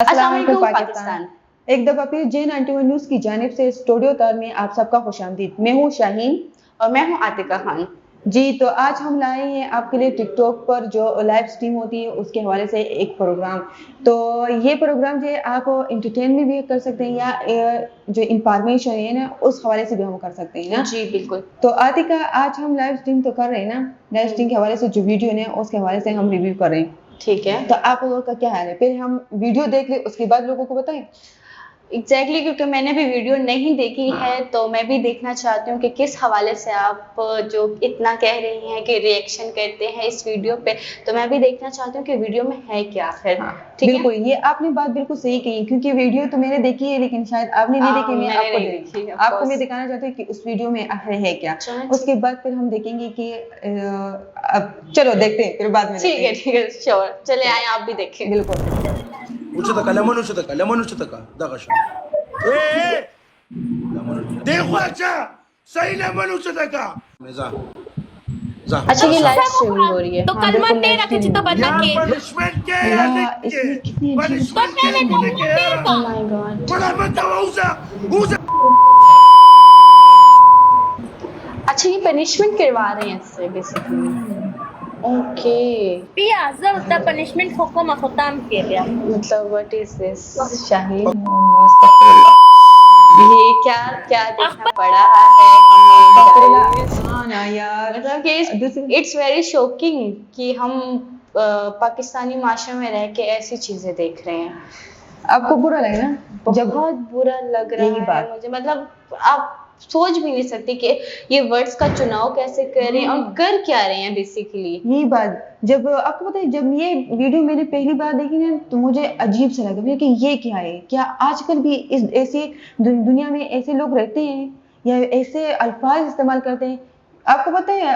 अस्सलाम वालेकुम पाकिस्तान। एक दफा फिर JN91 न्यूज की जानिब से स्टूडियो तार में आप सबका खुशामदीद। मैं हूँ शाहीन और मैं हूँ आतिका खान जी। तो आज हम लाए हैं आपके लिए टिकटॉक पर जो लाइव स्ट्रीम होती है उसके हवाले से एक प्रोग्राम। तो ये प्रोग्राम जो है आप इंटरटेनमेंट भी कर सकते हैं या जो इंफॉर्मेशन है ना उस हवाले से भी हम कर सकते हैं ना। जी बिल्कुल। तो आतिका आज हम लाइव स्ट्रीम तो कर रहे हैं ना, लाइव स्ट्रीम के हवाले से जो वीडियो है उसके हवाले से हम रिव्यू कर रहे हैं। ठीक है, तो आप लोगों का क्या हाल है? फिर हम वीडियो देख ले उसके बाद लोगों को बताएं। एग्जैक्टली क्योंकि मैंने भी वीडियो नहीं देखी है तो मैं भी देखना चाहती हूँ कि किस हवाले से आप जो इतना कह रही हैं कि रिएक्शन करते हैं इस वीडियो पे, तो मैं भी देखना चाहती हूँ कि वीडियो में है क्या आखिर। ठीक है, बिल्कुल ये आपने बात बिल्कुल सही कही क्योंकि वीडियो तो मैंने देखी है लेकिन शायद आपने नहीं देखी। मैं आपको मैं दिखाना चाहती हूँ कि उस वीडियो में आखिर है क्या। उसके बाद फिर हम देखेंगे कि अब चलो देखते हैं फिर बाद में। ठीक है श्योर, चले आए आप भी देखें। बिल्कुल। उचतका लेमन उचतका दागशा देखो अच्छा सही लेमन उचतका मेजा जा। अच्छा ये लाइव स्ट्रीमिंग हो रही है तो कलमा तेरा किसी तो बता के पनिशमेंट क्या है इसमें कितनी पनिशमेंट क्या है ओह माय गॉड। बड़ा मत उसा अच्छा ये पनिशमेंट करवा रहे हैं इससे basically. Okay pia zalta punishment hukuma khutam kelia मतलब व्हाट इज दिस शाहीन? ये क्या क्या देखना पड़ा है हमें हाँ ना यार, मतलब कि इट्स वेरी शॉकिंग कि हम पाकिस्तानी माशरे में रह के ऐसी चीजें देख रहे हैं। आपको बुरा लगे ना? बहुत बुरा लग रहा है मुझे, मतलब आप सोच भी नहीं सकती कि ये वर्ड्स का चुनाव कैसे कर रहे हैं और कर क्या रहे हैं बेसिकली। यही बात जब आपको पता है जब ये वीडियो मैंने पहली बार देखी ना तो मुझे अजीब सा लगा कि ये क्या है, क्या आजकल भी इस ऐसे दुनिया में ऐसे लोग रहते हैं या ऐसे अल्फाज इस्तेमाल करते हैं। आपको पता है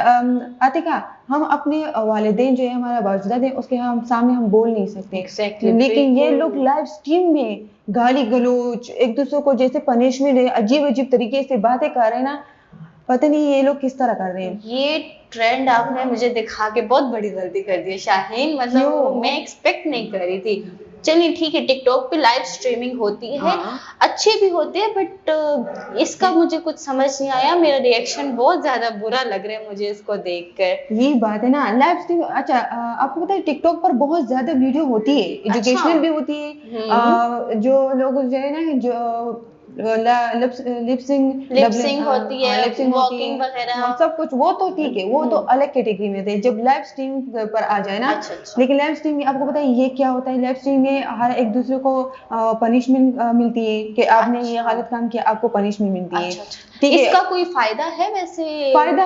आतिका, हम अपने वालिदैन जो है हमारा बाजुदाद है उसके हम सामने हम बोल नहीं सकते। Exactly, लेकिन ये लोग लाइव स्ट्रीम में गाली गलौज एक दूसरे को जैसे पनिशमेंट है अजीब अजीब तरीके से बातें कर रहे हैं ना, पता नहीं ये लोग किस तरह कर रहे हैं। ये ट्रेंड आपने मुझे दिखा के बहुत बड़ी गलती कर दी शाहीन, मतलब मैं एक्सपेक्ट नहीं कर रही थी। चलिए ठीक है, टिकटॉक पे लाइव स्ट्रीमिंग होती है, अच्छे भी होते हैं, बट इसका मुझे कुछ समझ नहीं आया। मेरा रिएक्शन बहुत ज्यादा बुरा लग रहा है मुझे इसको देखकर। यही बात है ना लाइव स्ट्रीम। अच्छा आपको पता है टिकटॉक पर बहुत ज्यादा वीडियो होती है, एजुकेशनल भी होती है। जो लोग जो है ना जो लिपसिंग होती है, वॉकिंग वगैरह सब कुछ, वो तो ठीक है, वो तो अलग कैटेगरी में थे जब लाइव स्ट्रीम पर आ जाए ना। अच्छा। लेकिन लाइव स्ट्रीम में आपको पता है ये क्या होता है? लाइव स्ट्रीम में हर एक दूसरे को पनिशमेंट मिलती है कि आपने ये गलत काम किया, आपको पनिशमेंट मिलती है। ठीक है, इसका कोई फायदा है वैसे? फायदा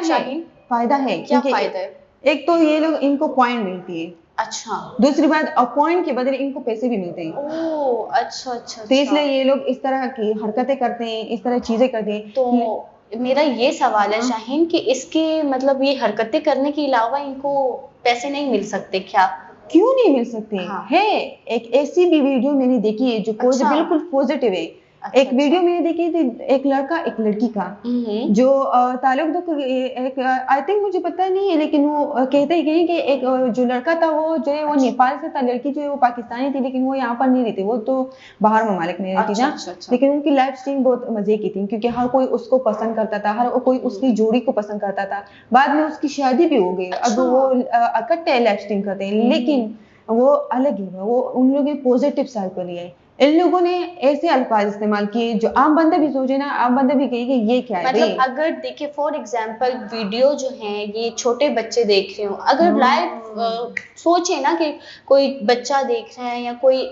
है। क्या फायदा है? एक तो ये लोग इनको पॉइंट मिलती है। अच्छा। दूसरी बात पॉइंट के बदले इनको पैसे भी मिलते हैं। ओह अच्छा। तो इसलिए ये लोग इस तरह की हरकतें करते हैं, इस तरह चीजें करते हैं। तो मेरा ये सवाल है शाहीन कि इसके मतलब ये हरकतें करने के अलावा इनको पैसे नहीं मिल सकते क्या? क्यों नहीं मिल सकते? है एक ऐसी भी वीडियो मैंने देखी है जो बिल्कुल पॉजिटिव है। एक वीडियो मैंने देखी थी, एक लड़का एक लड़की का जो ताल्लुक तो एक आई थिंक मुझे पता नहीं है लेकिन वो कहते हैं कि एक जो लड़का था वो जो है वो नेपाल से था, लड़की जो है वो पाकिस्तानी थी लेकिन वो यहाँ पर नहीं रहती, वो तो बाहर ममालिक में रहती ना। लेकिन उनकी लाइव स्ट्रीम बहुत मजे की थी क्योंकि हर कोई उसको पसंद करता था, हर कोई उसकी जोड़ी को पसंद करता था। बाद में उसकी शादी भी हो गई। अब वो इकट्ठे लाइव स्ट्रीम करते हैं लेकिन वो अलग है, वो उन लोगों के पॉजिटिव साइड को लिए। इन लोगों ने ऐसे अल्फाज इस्तेमाल किए जो आम बंदा भी सोचे ना, आम बंदा भी कहे कि ये क्या है। मतलब अगर देखिए फॉर एग्जांपल वीडियो जो है ये छोटे बच्चे देख रहे हो, अगर लाइव सोचे ना कि कोई बच्चा देख रहा है या कोई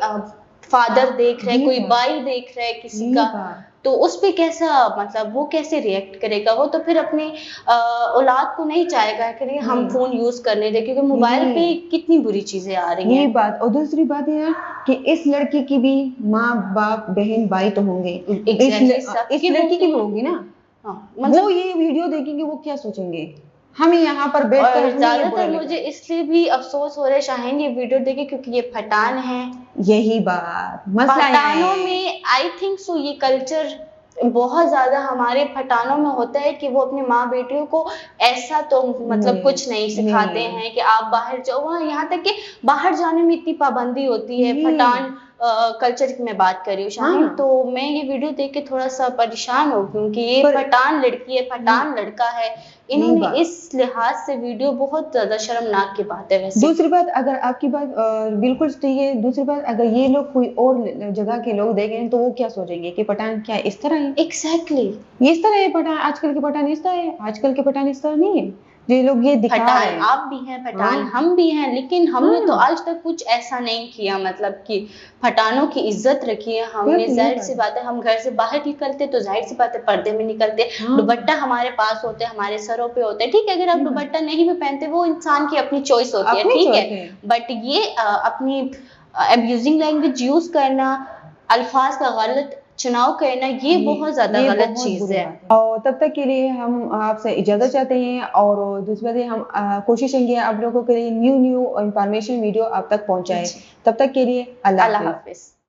फादर देख रहा है, कोई भाई देख रहा है किसी का, तो उस पे कैसा मतलब वो कैसे रिएक्ट करेगा? वो तो फिर अपनी औलाद को नहीं चाहेगा कि हम फोन यूज करने दे, क्योंकि मोबाइल पे कितनी बुरी चीजें आ रही हैं। ये बात। और दूसरी बात ये है कि इस लड़की की भी माँ बाप बहन भाई तो होंगे, इस लड़की की भी होंगी ना। मतलब वो ये वीडियो देखेंगे वो क्या सोचेंगे? हम यहाँ पर बैठकर ज्यादातर मुझे इसलिए भी अफसोस हो रहा है शाहीन ये वीडियो देखे क्योंकि ये पठान है। यही बात मसला पठानों में आई थिंक सो ये कल्चर बहुत ज्यादा हमारे पठानों में होता है कि वो अपनी माँ बेटियों को ऐसा तो मतलब कुछ नहीं सिखाते हैं कि आप बाहर जाओ। वहाँ यहाँ तक कि बाहर जाने में इतनी पाबंदी होती है। पठान کلچر کی میں بات کر رہی ہوں شاہین، تو میں یہ ویڈیو دیکھ کے تھوڑا سا پریشان ہوں، کیونکہ یہ پٹھان لڑکی ہے، پٹھان لڑکا ہے، انہوں نے اس لحاظ سے ویڈیو بہت زیادہ شرمناک کی بات ہے۔ ویسے دوسری بات، اگر آپ کی بات بالکل صحیح ہے، دوسری بات اگر یہ لوگ کوئی اور جگہ کے لوگ دیکھیں تو وہ کیا سوچیں گے کہ پٹھان کیا اس طرح ہے؟ ایگزیکٹلی، اس طرح ہے پٹھان، آج کل کے پٹھان اس طرح ہے، آج کل کے پٹھان اس طرح نہیں ہے جو لوگ یہ دکھا رہے پٹھان ہیں۔ آپ بھی ہیں، پٹھان ہم بھی ہیں، لیکن ہم نے تو آج تک کچھ ایسا نہیں کیا، مطلب کہ پٹھانوں کی عزت رکھی ہے ہم نے۔ ظاہر سی بات ہے ہم گھر سے باہر نکلتے تو ظاہر سی بات ہے پردے میں نکلتے، دوپٹہ ہمارے پاس ہوتے، ہمارے سروں پہ ہوتے، ٹھیک ہے، اگر آپ دوپٹہ نہیں بھی پہنتے وہ انسان کی اپنی چوائس ہوتی ہے، ٹھیک ہے، بٹ یہ اپنی ابیوزنگ لینگویج یوز کرنا، الفاظ کا غلط چناؤ کرنا، یہ بہت زیادہ غلط چیز ہے۔ اور تب تک کے لیے ہم آپ سے اجازت چاہتے ہیں، اور دوسری بات ہم کوشش کریں گے آپ لوگوں کے لیے نیو انفارمیشن ویڈیو آپ تک پہنچائے۔ تب تک کے لیے اللہ حافظ۔